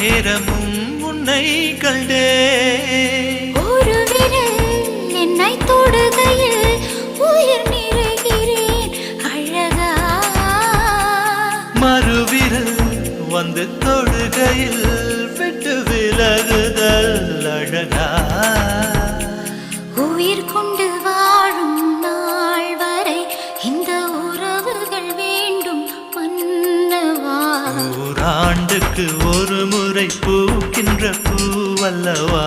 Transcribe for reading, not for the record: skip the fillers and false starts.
நேரமும் உன்னை கண்டே ஒரு விரல் என்னை தொடுகையில் உயிர் நிறைகிறேன் அழகா மறுவிரல் வந்து தொடுகையில் விட்டு விலகுதல் அழகா உயிர் கொண்டு வாழும் நாள் வரை இந்த உறவுகள் வேண்டும் மன்னவா ஓராண்டுக்கு ஒரு முறை பூக்கின்ற பூவல்லவா